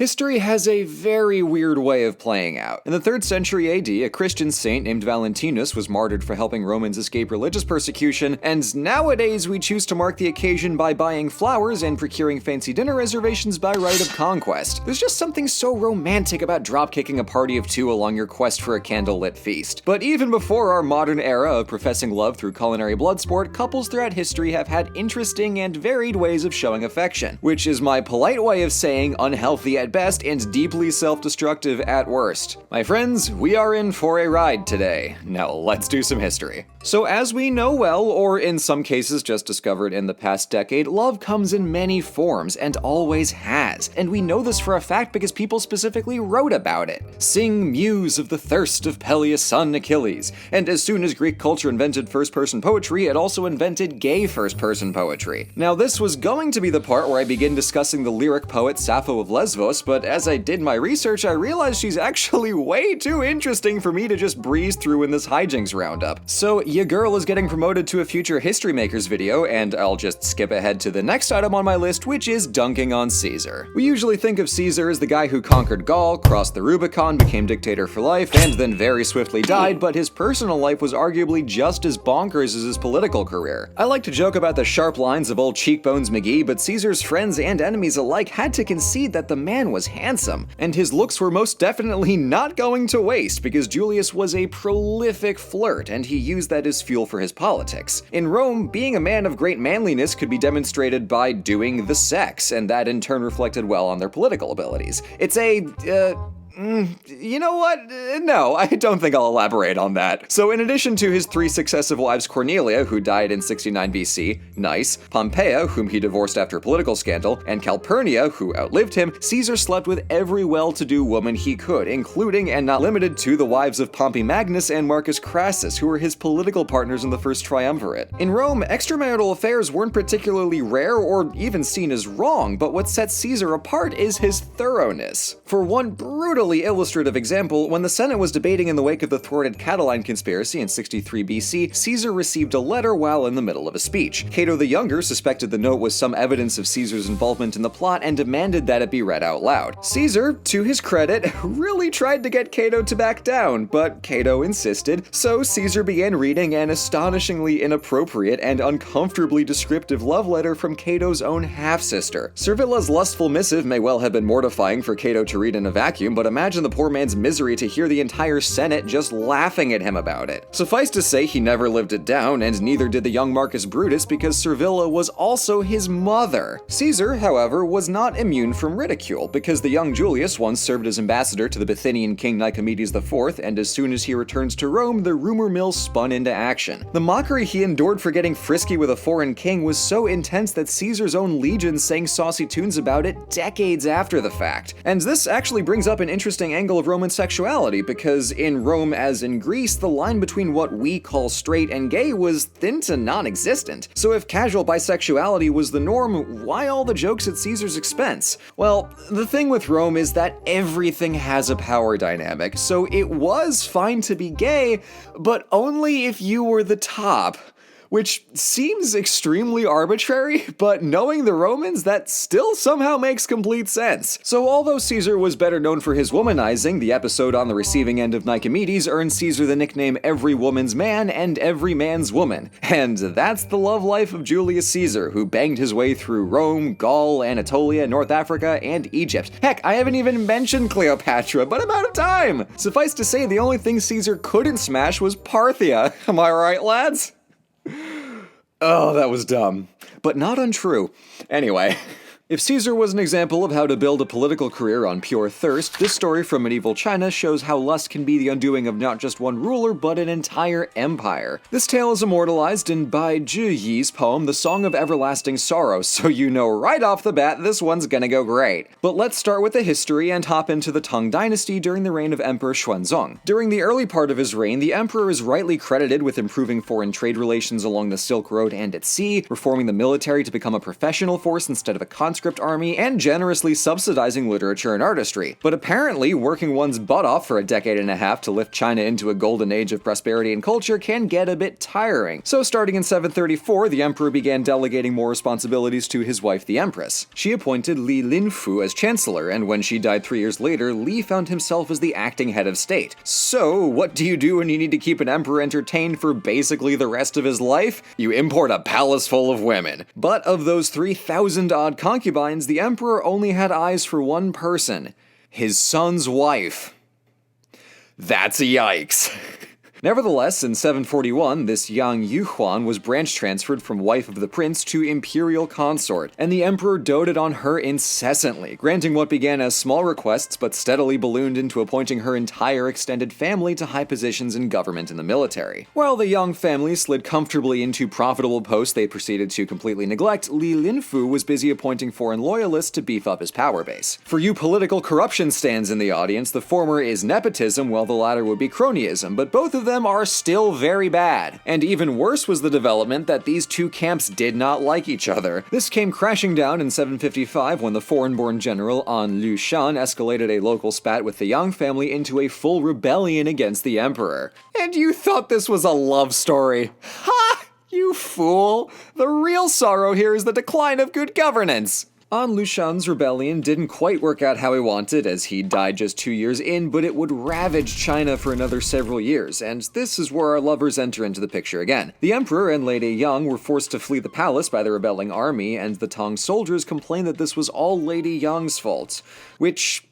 History has a very weird way of playing out. In the 3rd century AD, a Christian saint named Valentinus was martyred for helping Romans escape religious persecution, and nowadays we choose to mark the occasion by buying flowers and procuring fancy dinner reservations by right of conquest. There's just something so romantic about dropkicking a party of 2 along your quest for a candlelit feast. But even before our modern era of professing love through culinary bloodsport, couples throughout history have had interesting and varied ways of showing affection, which is my polite way of saying unhealthy at best and deeply self-destructive at worst. My friends, we are in for a ride today. Now let's do some history. So as we know well, or in some cases just discovered in the past decade, love comes in many forms and always has. And we know this for a fact because people specifically wrote about it. Sing muse of the thirst of Peleus' son Achilles. And as soon as Greek culture invented first-person poetry, it also invented gay first-person poetry. Now this was going to be the part where I begin discussing the lyric poet Sappho of Lesbos, but as I did my research, I realized she's actually way too interesting for me to just breeze through in this hijinks roundup. So ya girl is getting promoted to a future History Makers video, and I'll just skip ahead to the next item on my list, which is dunking on Caesar. We usually think of Caesar as the guy who conquered Gaul, crossed the Rubicon, became dictator for life, and then very swiftly died, but his personal life was arguably just as bonkers as his political career. I like to joke about the sharp lines of old Cheekbones McGee, but Caesar's friends and enemies alike had to concede that the man was handsome, and his looks were most definitely not going to waste because Julius was a prolific flirt and he used that as fuel for his politics. In Rome, being a man of great manliness could be demonstrated by doing the sex, and that in turn reflected well on their political abilities. It's you know what? No, I don't think I'll elaborate on that. So in addition to his 3 successive wives, Cornelia, who died in 69 BC, nice, Pompeia, whom he divorced after a political scandal, and Calpurnia, who outlived him, Caesar slept with every well-to-do woman he could, including and not limited to the wives of Pompey Magnus and Marcus Crassus, who were his political partners in the First Triumvirate. In Rome, extramarital affairs weren't particularly rare or even seen as wrong, but what sets Caesar apart is his thoroughness. For one brutally illustrative example, when the Senate was debating in the wake of the thwarted Catiline conspiracy in 63 BC, Caesar received a letter while in the middle of a speech. Cato the Younger suspected the note was some evidence of Caesar's involvement in the plot and demanded that it be read out loud. Caesar, to his credit, really tried to get Cato to back down, but Cato insisted, so Caesar began reading an astonishingly inappropriate and uncomfortably descriptive love letter from Cato's own half-sister. Servilla's lustful missive may well have been mortifying for Cato to read in a vacuum, but imagine the poor man's misery to hear the entire Senate just laughing at him about it. Suffice to say, he never lived it down, and neither did the young Marcus Brutus because Servilla was also his mother. Caesar, however, was not immune from ridicule, because the young Julius once served as ambassador to the Bithynian king Nicomedes IV, and as soon as he returns to Rome, the rumor mill spun into action. The mockery he endured for getting frisky with a foreign king was so intense that Caesar's own legions sang saucy tunes about it decades after the fact. And this actually brings up an interesting angle of Roman sexuality, because in Rome as in Greece, the line between what we call straight and gay was thin to non-existent. So if casual bisexuality was the norm, why all the jokes at Caesar's expense? Well, the thing with Rome is that everything has a power dynamic, so it was fine to be gay, but only if you were the top. Which seems extremely arbitrary, but knowing the Romans, that still somehow makes complete sense. So although Caesar was better known for his womanizing, the episode on the receiving end of Nicomedes earned Caesar the nickname every woman's man and every man's woman. And that's the love life of Julius Caesar, who banged his way through Rome, Gaul, Anatolia, North Africa, and Egypt. Heck, I haven't even mentioned Cleopatra, but I'm out of time! Suffice to say, the only thing Caesar couldn't smash was Parthia. Am I right, lads? Oh, that was dumb. But not untrue. Anyway. If Caesar was an example of how to build a political career on pure thirst, this story from medieval China shows how lust can be the undoing of not just one ruler, but an entire empire. This tale is immortalized in Bai Juyi's poem, The Song of Everlasting Sorrow, so you know right off the bat this one's gonna go great. But let's start with the history and hop into the Tang dynasty during the reign of Emperor Xuanzong. During the early part of his reign, the emperor is rightly credited with improving foreign trade relations along the Silk Road and at sea, reforming the military to become a professional force instead of a conscript conscript army and generously subsidizing literature and artistry. But apparently, working one's butt off for a decade and a half to lift China into a golden age of prosperity and culture can get a bit tiring. So starting in 734, the emperor began delegating more responsibilities to his wife, the empress. She appointed Li Linfu as chancellor, and when she died 3 years later, Li found himself as the acting head of state. So, what do you do when you need to keep an emperor entertained for basically the rest of his life? You import a palace full of women. But of those 3,000-odd concubines, the emperor only had eyes for one person: his son's wife. That's a yikes. Nevertheless, in 741, this Yang Yuhuan was branch transferred from wife of the prince to imperial consort, and the emperor doted on her incessantly, granting what began as small requests but steadily ballooned into appointing her entire extended family to high positions in government and the military. While the Yang family slid comfortably into profitable posts they proceeded to completely neglect, Li Linfu was busy appointing foreign loyalists to beef up his power base. For you political corruption stands in the audience, the former is nepotism while the latter would be cronyism, but both of them are still very bad. And even worse was the development that these two camps did not like each other. This came crashing down in 755 when the foreign-born general An Lushan escalated a local spat with the Yang family into a full rebellion against the emperor. And you thought this was a love story? Ha! You fool! The real sorrow here is the decline of good governance. An Lushan's rebellion didn't quite work out how he wanted, as he died just 2 years in, but it would ravage China for another several years, and this is where our lovers enter into the picture again. The emperor and Lady Yang were forced to flee the palace by the rebelling army, and the Tang soldiers complained that this was all Lady Yang's fault, which...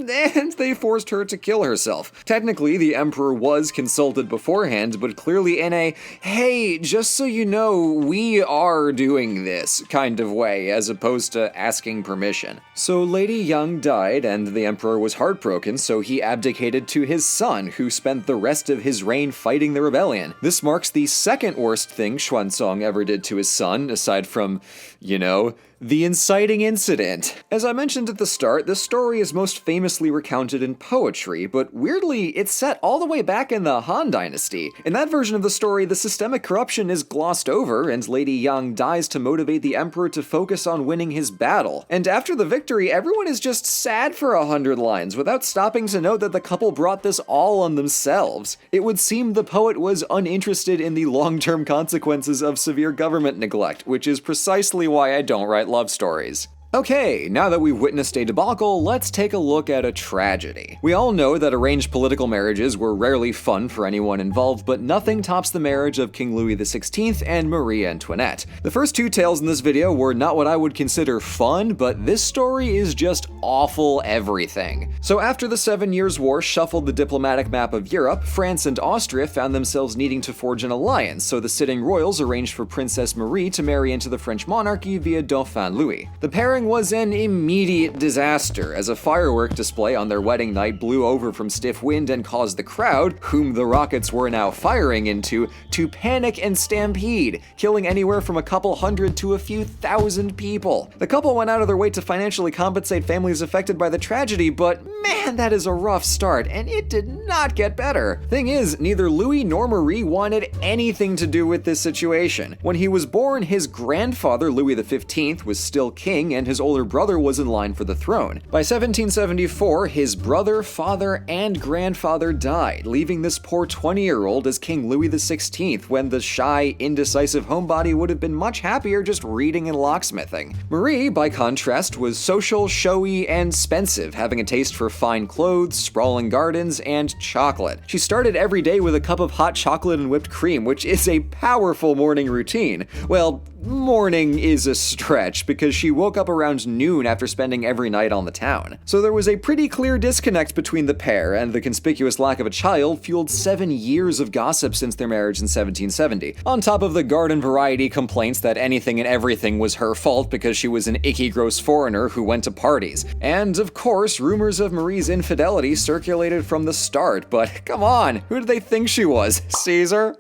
and they forced her to kill herself. Technically, the emperor was consulted beforehand, but clearly in a, hey, just so you know, we are doing this kind of way, as opposed to asking permission. So Lady Yang died, and the emperor was heartbroken, so he abdicated to his son, who spent the rest of his reign fighting the rebellion. This marks the second worst thing Xuanzong ever did to his son, aside from, you know, the inciting incident. As I mentioned at the start, this story is most famously recounted in poetry, but weirdly, it's set all the way back in the Han Dynasty. In that version of the story, the systemic corruption is glossed over, and Lady Yang dies to motivate the emperor to focus on winning his battle. And after the victory, everyone is just sad for 100 lines, without stopping to note that the couple brought this all on themselves. It would seem the poet was uninterested in the long-term consequences of severe government neglect, which is precisely why I don't write love stories. Okay, now that we've witnessed a debacle, let's take a look at a tragedy. We all know that arranged political marriages were rarely fun for anyone involved, but nothing tops the marriage of King Louis XVI and Marie Antoinette. The first two tales in this video were not what I would consider fun, but this story is just awful everything. So after the 7 Years' War shuffled the diplomatic map of Europe, France and Austria found themselves needing to forge an alliance, so the sitting royals arranged for Princess Marie to marry into the French monarchy via Dauphin Louis. The pairing was an immediate disaster, as a firework display on their wedding night blew over from stiff wind and caused the crowd, whom the rockets were now firing into, to panic and stampede, killing anywhere from a couple hundred to a few thousand people. The couple went out of their way to financially compensate families affected by the tragedy, but man, that is a rough start, and it did not get better. Thing is, neither Louis nor Marie wanted anything to do with this situation. When he was born, his grandfather, Louis XV, was still king, and his older brother was in line for the throne. By 1774, his brother, father, and grandfather died, leaving this poor 20-year-old as King Louis XVI, when the shy, indecisive homebody would have been much happier just reading and locksmithing. Marie, by contrast, was social, showy, and expensive, having a taste for fine clothes, sprawling gardens, and chocolate. She started every day with a cup of hot chocolate and whipped cream, which is a powerful morning routine. Well, morning is a stretch, because she woke up around noon after spending every night on the town. So there was a pretty clear disconnect between the pair, and the conspicuous lack of a child fueled 7 years of gossip since their marriage in 1770, on top of the garden variety complaints that anything and everything was her fault because she was an icky gross foreigner who went to parties. And of course, rumors of Marie's infidelity circulated from the start, but come on, who did they think she was? Caesar?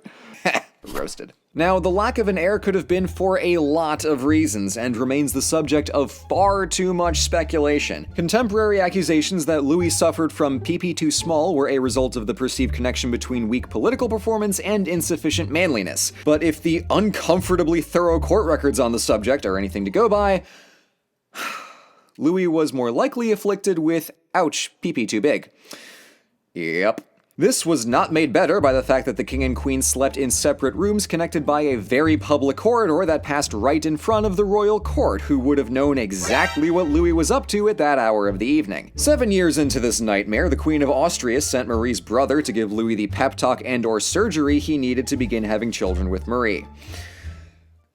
Roasted. Now, the lack of an heir could have been for a lot of reasons, and remains the subject of far too much speculation. Contemporary accusations that Louis suffered from PP too small were a result of the perceived connection between weak political performance and insufficient manliness. But if the uncomfortably thorough court records on the subject are anything to go by, Louis was more likely afflicted with, ouch, PP too big. Yep. This was not made better by the fact that the king and queen slept in separate rooms connected by a very public corridor that passed right in front of the royal court, who would have known exactly what Louis was up to at that hour of the evening. 7 years into this nightmare, the Queen of Austria sent Marie's brother to give Louis the pep talk and/or surgery he needed to begin having children with Marie.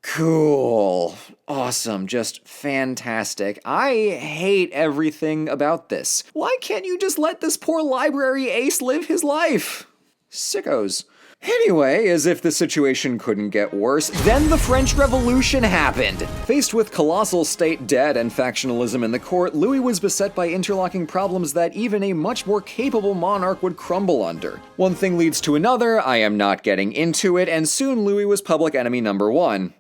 Cool. Awesome. Just fantastic. I hate everything about this. Why can't you just let this poor library ace live his life? Sickos. Anyway, as if the situation couldn't get worse, then the French Revolution happened. Faced with colossal state debt and factionalism in the court, Louis was beset by interlocking problems that even a much more capable monarch would crumble under. One thing leads to another, I am not getting into it, and soon Louis was public enemy number 1.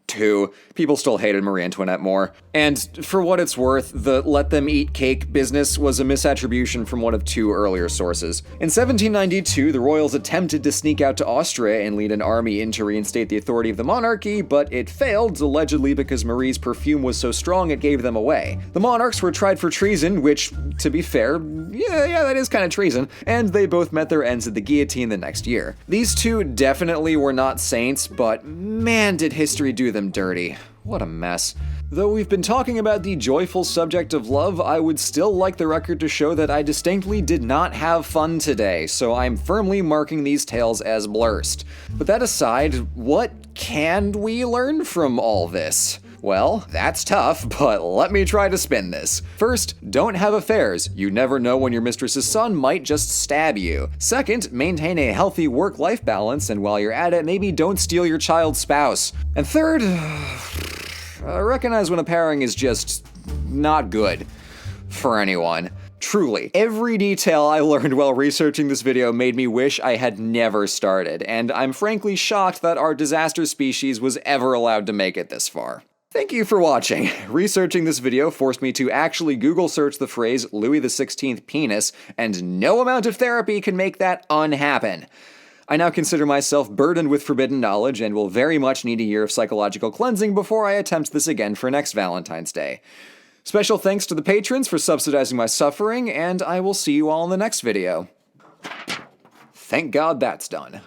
2. People still hated Marie Antoinette more. And for what it's worth, the let them eat cake business was a misattribution from one of 2 earlier sources. In 1792, the royals attempted to sneak out to Austria and lead an army in to reinstate the authority of the monarchy, but it failed, allegedly because Marie's perfume was so strong it gave them away. The monarchs were tried for treason, which, to be fair, yeah, that is kind of treason, and they both met their ends at the guillotine the next year. These 2 definitely were not saints, but man, did history do them dirty. What a mess. Though we've been talking about the joyful subject of love, I would still like the record to show that I distinctly did not have fun today, so I'm firmly marking these tales as blurst. But that aside, what can we learn from all this? Well, that's tough, but let me try to spin this. First, don't have affairs. You never know when your mistress's son might just stab you. Second, maintain a healthy work-life balance, and while you're at it, maybe don't steal your child's spouse. And third, recognize when a pairing is just not good for anyone. Truly, every detail I learned while researching this video made me wish I had never started, and I'm frankly shocked that our disaster species was ever allowed to make it this far. Thank you for watching. Researching this video forced me to actually Google search the phrase Louis XVI penis, and no amount of therapy can make that unhappen. I now consider myself burdened with forbidden knowledge and will very much need a year of psychological cleansing before I attempt this again for next Valentine's Day. Special thanks to the patrons for subsidizing my suffering, and I will see you all in the next video. Thank God that's done.